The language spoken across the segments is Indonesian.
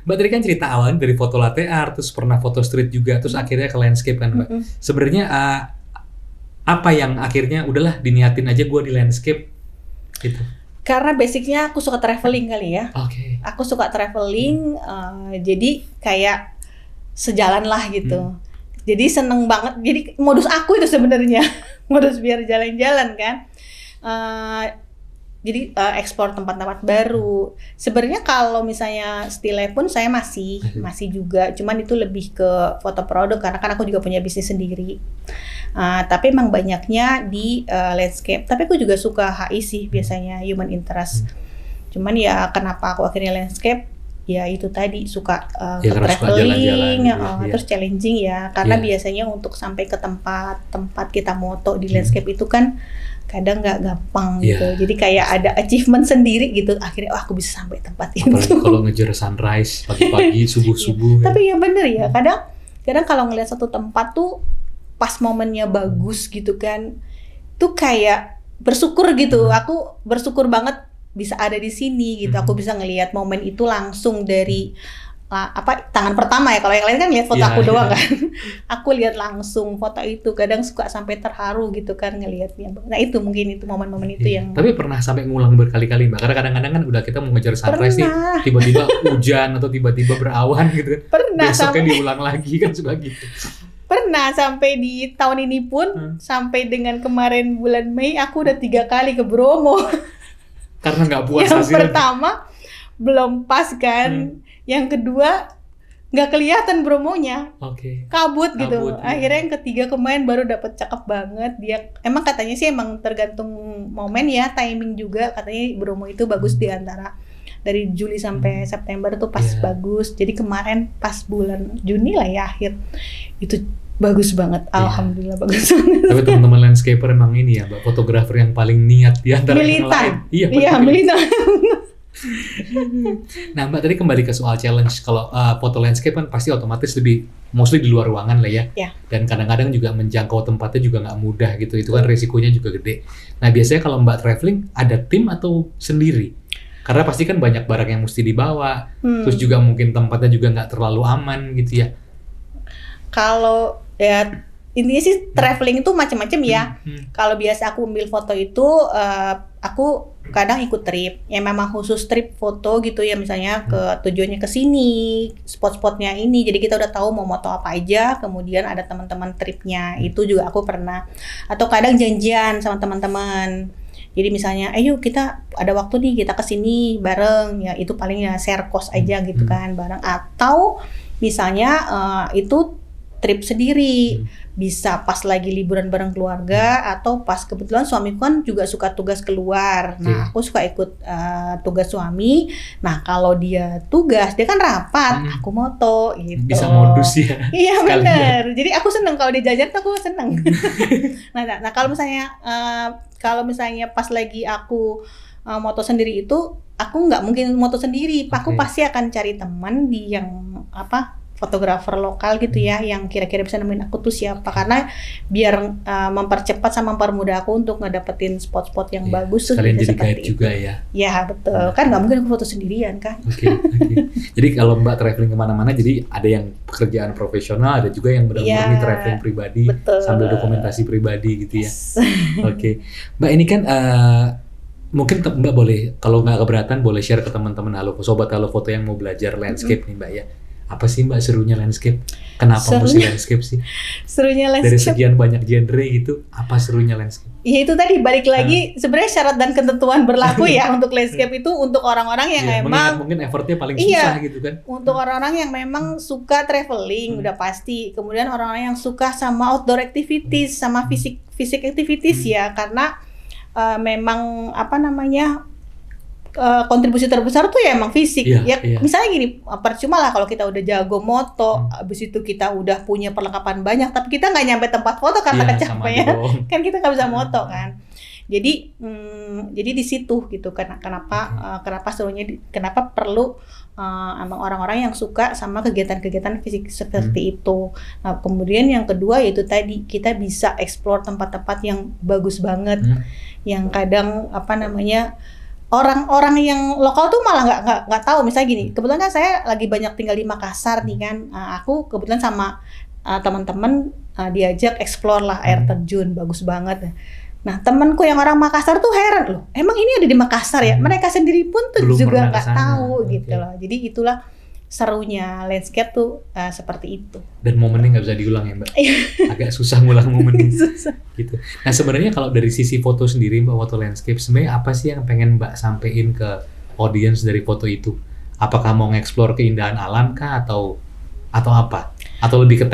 Mbak tadi kan cerita awalnya dari foto latte art, terus pernah foto street juga, terus akhirnya ke landscape kan Mbak. Sebenarnya apa yang akhirnya udahlah diniatin aja gue di landscape gitu? Karena basicnya aku suka traveling kali ya. Oke. Aku suka traveling, jadi kayak sejalan lah gitu. Jadi seneng banget. Jadi modus aku itu sebenarnya modus biar jalan-jalan kan. Jadi eksplor tempat-tempat baru. Sebenarnya kalau misalnya style pun saya masih juga, cuman itu lebih ke foto produk karena kan aku juga punya bisnis sendiri. Tapi emang banyaknya di landscape. Tapi aku juga suka HI sih biasanya, human interest. Cuman ya kenapa aku akhirnya landscape? Ya itu tadi suka ke traveling, terus challenging ya. Karena biasanya untuk sampai ke tempat kita moto di landscape itu kan kadang nggak gampang gitu. Jadi kayak ada achievement sendiri gitu. Akhirnya aku bisa sampai tempat itu. Apalagi kalau ngejar sunrise pagi-pagi, subuh-subuh. Tapi ya bener ya. Kadang kalau ngeliat satu tempat tuh pas momennya bagus gitu kan, tuh kayak bersyukur gitu. Aku bersyukur banget bisa ada di sini gitu. Aku bisa ngelihat momen itu langsung dari tangan pertama ya. Kalau yang lain kan lihat foto aku doang kan. Aku lihat langsung foto itu, kadang suka sampai terharu gitu kan ngelihatnya. Nah itu mungkin itu momen-momen itu yang. Tapi pernah sampai ngulang berkali-kali Mbak. Karena kadang-kadang kan udah kita mau ngejar sunrise nih, tiba-tiba hujan atau tiba-tiba berawan gitu kan. Pernah besoknya diulang lagi kan suka gitu. Pernah sampai di tahun ini pun sampai dengan kemarin bulan Mei aku udah 3 kali ke Bromo. Karena nggak puas hasilnya. Yang hasilnya. Pertama belum pas kan. Yang kedua nggak kelihatan Bromonya, kabut gitu. Akhirnya yang ketiga kemarin baru dapet cakep banget. Dia emang katanya sih emang tergantung momen ya, timing juga. Katanya Bromo itu bagus di antara dari Juli sampai September tuh pas bagus. Jadi kemarin pas bulan Juni lah ya akhir itu bagus banget. Alhamdulillah bagus banget. Tapi teman-teman landscaper emang ini ya, Mbak, fotografer yang paling niat di antara yang lain. Iya, militan. Nah Mbak tadi kembali ke soal challenge. Kalau foto landscape kan pasti otomatis lebih mostly di luar ruangan lah ya. Dan kadang-kadang juga menjangkau tempatnya juga nggak mudah gitu. Itu kan resikonya juga gede. Nah biasanya kalau Mbak traveling ada tim atau sendiri? Karena pasti kan banyak barang yang mesti dibawa. Terus juga mungkin tempatnya juga nggak terlalu aman gitu ya. Kalau ya intinya sih traveling itu macam-macam ya. Kalau biasa aku ambil foto itu aku kadang ikut trip yang memang khusus trip foto gitu ya, misalnya ke tujuannya ke sini, spot-spotnya ini, jadi kita udah tahu mau moto apa aja. Kemudian ada teman-teman tripnya, itu juga aku pernah. Atau kadang janjian sama teman-teman, jadi misalnya ayo kita ada waktu nih kita ke sini bareng ya, itu paling ya share cost aja gitu kan bareng. Atau misalnya itu trip sendiri, bisa pas lagi liburan bareng keluarga, atau pas kebetulan suamiku kan juga suka tugas keluar. Nah aku suka ikut tugas suami. Nah kalau dia tugas, dia kan rapat, aku moto gitu. Bisa modus ya. Iya benar. Jadi aku seneng kalau dia jajan tuh aku seneng. nah kalau misalnya pas lagi aku moto sendiri itu, aku nggak mungkin moto sendiri. Aku pasti akan cari teman di yang fotografer lokal gitu ya, yang kira-kira bisa nemuin aku tuh siapa, karena biar mempercepat sama mempermudah aku untuk ngedapetin spot-spot yang bagus. Kalian jadi guide juga ya? Ya betul, kan nggak mungkin aku foto sendirian kan. Jadi kalau Mbak traveling kemana-mana, jadi ada yang pekerjaan profesional, ada juga yang benar-benar traveling pribadi, sambil dokumentasi pribadi gitu ya. Mbak ini kan mungkin Mbak boleh, kalau nggak keberatan, boleh share ke teman-teman sobat Halo Foto yang mau belajar landscape nih Mbak ya. Apa sih Mbak serunya landscape? Kenapa mesti landscape sih? Serunya landscape. Dari sekian banyak genre gitu, apa serunya landscape? Ya itu tadi balik lagi, sebenarnya syarat dan ketentuan berlaku ya untuk landscape itu untuk orang-orang yang memang mungkin effortnya paling susah gitu kan. Untuk orang-orang yang memang suka traveling udah pasti. Kemudian orang-orang yang suka sama outdoor activities, sama fisik activities ya, karena memang kontribusi terbesar tuh ya emang fisik. Misalnya gini, percuma lah kalau kita udah jago moto, abis itu kita udah punya perlengkapan banyak, tapi kita nggak nyampe tempat foto karena kecapean, kan kita nggak bisa moto kan. Jadi di situ gitu kenapa serunya, kenapa perlu emang orang-orang yang suka sama kegiatan-kegiatan fisik seperti itu. Nah kemudian yang kedua yaitu tadi kita bisa explore tempat-tempat yang bagus banget, yang kadang orang-orang yang lokal tuh malah nggak tahu. Misalnya gini, kebetulan kan saya lagi banyak tinggal di Makassar nih kan. Aku kebetulan sama teman-teman diajak explore lah air terjun, bagus banget. Nah temanku yang orang Makassar tuh heran loh, emang ini ada di Makassar ya? Mereka sendiri pun tuh belum juga nggak tahu gitu okay. loh. Jadi itulah serunya landscape tuh seperti itu. Dan momennya nggak bisa diulang ya Mbak? Agak susah ngulang momennya. Gitu. Nah sebenarnya kalau dari sisi foto sendiri Mbak, foto landscape, sebenarnya apa sih yang pengen Mbak sampein ke audience dari foto itu? Apakah mau nge-explore keindahan alam kah atau apa? Atau lebih ke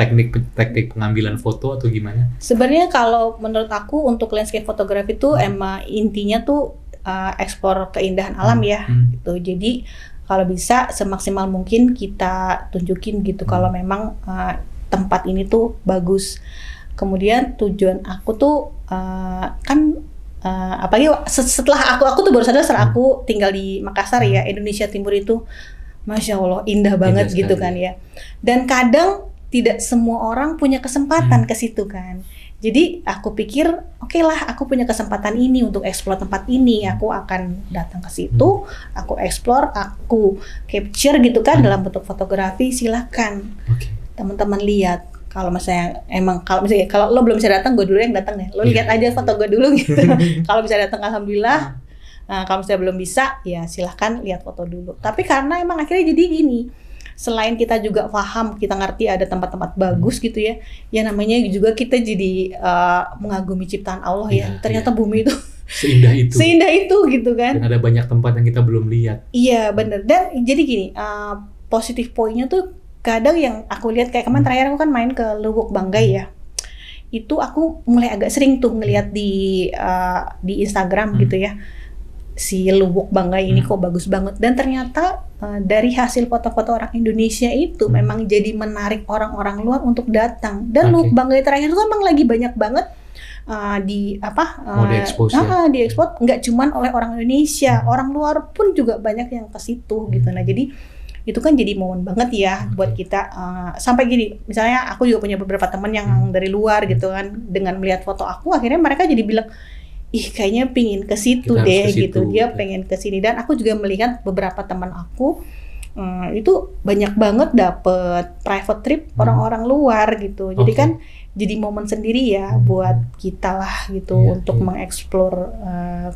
teknik pengambilan foto atau gimana? Sebenarnya kalau menurut aku untuk landscape fotografi itu emang intinya tuh explore keindahan alam ya. Gitu. Jadi kalau bisa semaksimal mungkin kita tunjukin gitu kalau memang tempat ini tuh bagus. Kemudian tujuan aku tuh apalagi setelah aku tuh baru sadar setelah aku tinggal di Makassar ya, Indonesia Timur itu Masya Allah indah banget gitu kan ya. Dan kadang tidak semua orang punya kesempatan ke situ kan. Jadi aku pikir oke lah, aku punya kesempatan ini untuk explore tempat ini, aku akan datang ke situ, aku explore, aku capture gitu kan dalam bentuk fotografi. Silahkan teman-teman lihat. Kalau misalnya kalau lo belum bisa datang, gue dulu yang datang deh. Lo lihat aja foto gue dulu gitu. Kalau bisa datang alhamdulillah. Nah, kalau misalnya belum bisa ya silahkan lihat foto dulu. Tapi karena emang akhirnya jadi gini. Selain kita juga paham, kita ngerti ada tempat-tempat bagus gitu ya. Ya namanya juga kita jadi mengagumi ciptaan Allah ya. Ternyata bumi itu seindah itu gitu kan. Dan ada banyak tempat yang kita belum lihat. Iya benar. Dan jadi gini, positif poinnya tuh kadang yang aku lihat kayak kemarin terakhir aku kan main ke Lubuk Banggai ya. Itu aku mulai agak sering tuh ngelihat di Instagram gitu ya. Si Lubuk Banggai ini kok bagus banget, dan ternyata dari hasil foto-foto orang Indonesia itu memang jadi menarik orang-orang luar untuk datang. Dan Lubuk Banggai terakhir itu memang lagi banyak banget diekspos nggak cuman oleh orang Indonesia, orang luar pun juga banyak yang ke situ gitu. Nah jadi itu kan jadi momen banget ya buat kita sampai gini, misalnya aku juga punya beberapa teman yang dari luar gitu kan, dengan melihat foto aku akhirnya mereka jadi bilang ih kayaknya pingin ke situ deh gitu, dia pengen ke sini. Dan aku juga melihat beberapa teman aku itu banyak banget dapet private trip orang-orang luar gitu. Jadi kan jadi momen sendiri ya buat kita lah gitu untuk mengeksplor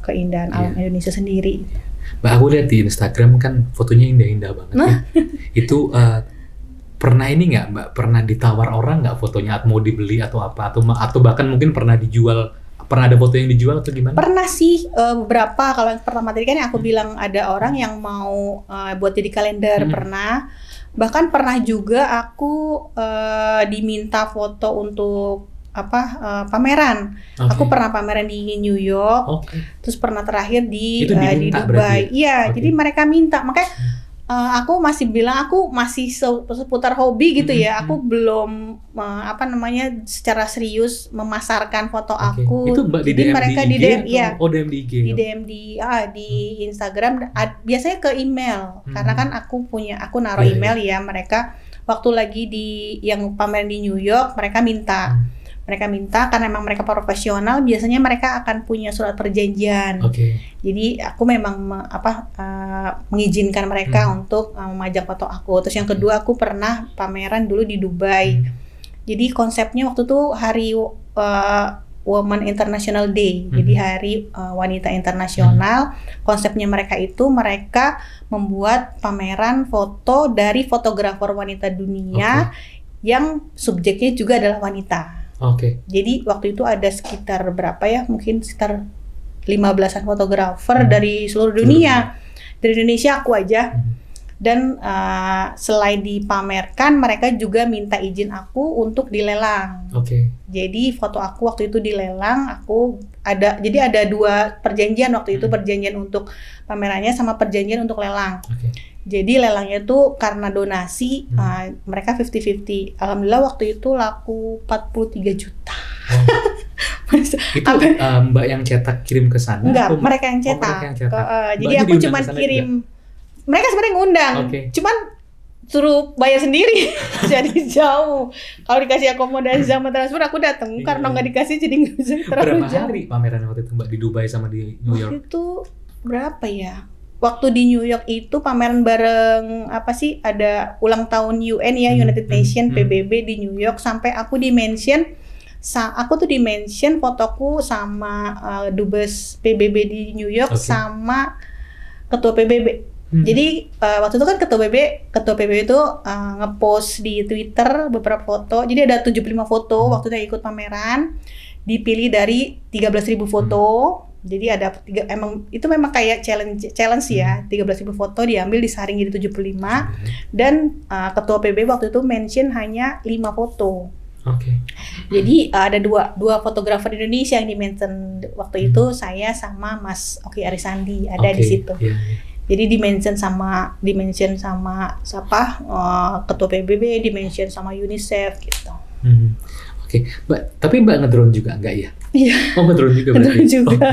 keindahan alam Indonesia sendiri. Mbak, aku lihat di Instagram kan fotonya indah-indah banget ya. Itu pernah ini nggak Mbak, pernah ditawar orang nggak fotonya, atau mau dibeli atau apa, atau bahkan mungkin pernah dijual? Pernah ada foto yang dijual atau gimana? Pernah sih beberapa. Kalau yang pertama tadi kan yang aku bilang ada orang yang mau buat jadi kalender, pernah. Bahkan pernah juga aku diminta foto untuk pameran. Aku pernah pameran di New York. Terus pernah terakhir di Dubai. Iya, jadi mereka minta. Makanya aku masih bilang aku masih seputar hobi gitu ya. Aku belum secara serius memasarkan foto aku. Itu Mbak jadi di DM mereka di DM ya. DM di IG. Di DM di Instagram, biasanya ke email. Karena kan aku naruh email ya, mereka waktu lagi di yang pameran di New York, mereka minta. Mereka minta karena memang mereka profesional, biasanya mereka akan punya surat perjanjian. Jadi aku memang mengizinkan mereka untuk memajang foto aku. Terus yang kedua aku pernah pameran dulu di Dubai. Jadi konsepnya waktu itu hari Women International Day. Jadi hari wanita internasional. Konsepnya mereka itu mereka membuat pameran foto dari fotografer wanita dunia yang subjeknya juga adalah wanita. Jadi waktu itu ada sekitar berapa ya? Mungkin sekitar 15-an fotografer dari seluruh dunia. Dari Indonesia aku aja. Dan selain dipamerkan, mereka juga minta izin aku untuk dilelang. Jadi foto aku waktu itu dilelang, jadi ada 2 perjanjian waktu itu, perjanjian untuk pamerannya sama perjanjian untuk lelang. Jadi lelangnya tuh karena donasi, mereka 50-50. Alhamdulillah waktu itu laku 43 juta. Itu Mbak yang cetak kirim ke sana? Enggak, mereka yang cetak. Jadi aku cuma kirim. Mereka sebenarnya ngundang, cuman suruh bayar sendiri. Jadi jauh. Kalau dikasih akomodasi sama transfer aku datang, karena nggak dikasih jadi nggak bisa terlalu jauh. Berapa hari pameran waktu itu Mbak di Dubai sama di New York? Waktu itu berapa ya? Waktu di New York itu pameran bareng apa sih? Ada ulang tahun UN ya, United Nations PBB di New York, sampai aku di-mention fotoku sama dubes PBB di New York sama ketua PBB. Jadi waktu itu kan ketua PBB itu ngepost di Twitter beberapa foto. Jadi ada 75 foto waktu itu ikut pameran, dipilih dari 13.000 foto. Jadi ada itu memang kayak challenge ya. 13.000 foto diambil disaring jadi 75 dan ketua PBB waktu itu mention hanya 5 foto. Jadi ada dua fotografer Indonesia yang di-mention waktu itu, saya sama Mas Oki Arisandi ada di situ. Jadi di-mention sama siapa ketua PBB, di-mention sama UNICEF gitu. Mbak, tapi Mbak ngedrone juga enggak ya? Iya. Oh, ngedrone juga berarti. Ngedrone juga.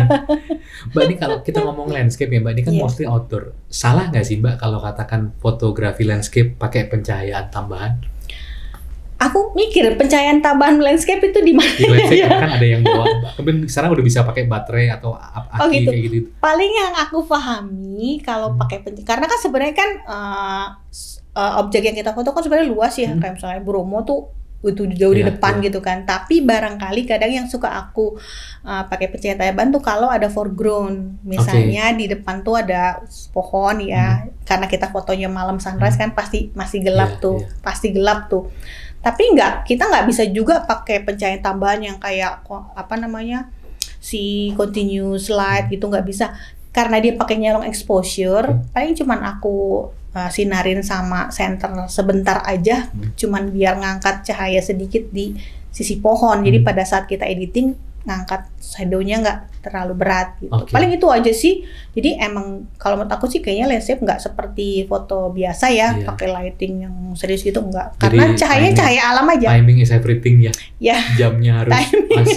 Mbak, ini kalau kita ngomong landscape ya Mbak, ini kan mostly outdoor. Salah nggak sih Mbak kalau katakan fotografi landscape pakai pencahayaan tambahan? Aku mikir pencahayaan tambahan landscape itu di mana? Di landscape kan ada yang bawa. Sekarang udah bisa pakai baterai atau aki gitu. Kayak gitu. Paling yang aku pahami kalau pakai karena kan sebenarnya kan objek yang kita foto kan sebenarnya luas ya, kayak misalnya Bromo tuh itu jauh di depan gitu kan. Tapi barangkali kadang yang suka aku pakai pencahayaan tambahan tuh kalau ada foreground, misalnya di depan tuh ada pohon ya, karena kita fotonya malam sunrise kan pasti masih gelap pasti gelap tuh. Tapi kita nggak bisa juga pakai pencahayaan tambahan yang kayak si continuous light gitu, nggak bisa karena dia pakainya long exposure. Paling cuman aku sinarin sama senter sebentar aja, cuman biar ngangkat cahaya sedikit di sisi pohon. Jadi pada saat kita editing ngangkat shadownya nggak terlalu berat gitu. Paling itu aja sih. Jadi emang kalau menurut aku sih kayaknya landscape nggak seperti foto biasa ya, pakai lighting yang serius gitu nggak. Karena cahaya alam aja. Timing is everything ya. Ya. Jamnya harus pas.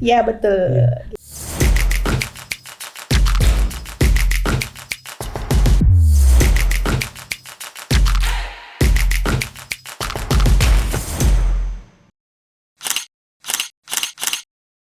Ya betul.